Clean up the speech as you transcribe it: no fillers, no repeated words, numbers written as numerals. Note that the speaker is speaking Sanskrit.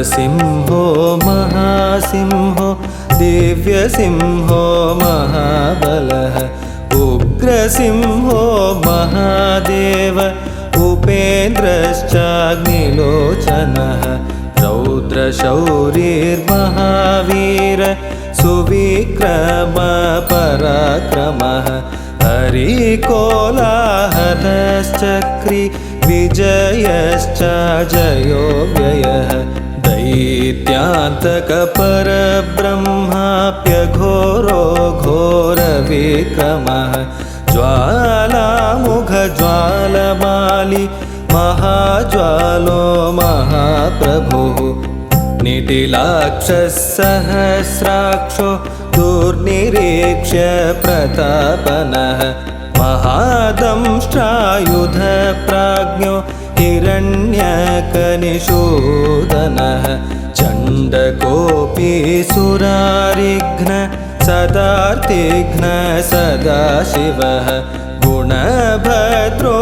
नृसिंहो महासिंहो दिव्यसिंहो महाबलः उग्रसिंहो महादेव उपेन्द्रश्चाग्निलोचनः रौद्रशौर्यैर्महावीर सुविक्रम पराक्रमः हरिकोलाहलश्चक्री विजयश्च जयो व्ययः दैत्यान्तकपरब्रह्माप्यघोरो घोरविक्रमः ज्वालामुखज्वालमाली महाज्वालो महाप्रभुः निटिलाक्षः सहस्राक्षो दुर्निरीक्ष्य प्रतापनः महादंष्ट्रायुधप्राज्ञो हिरण्यकनिषूदनः चण्डकोऽपि सुरारिघ्न सदार्तिघ्न सदाशिवः गुणभद्रो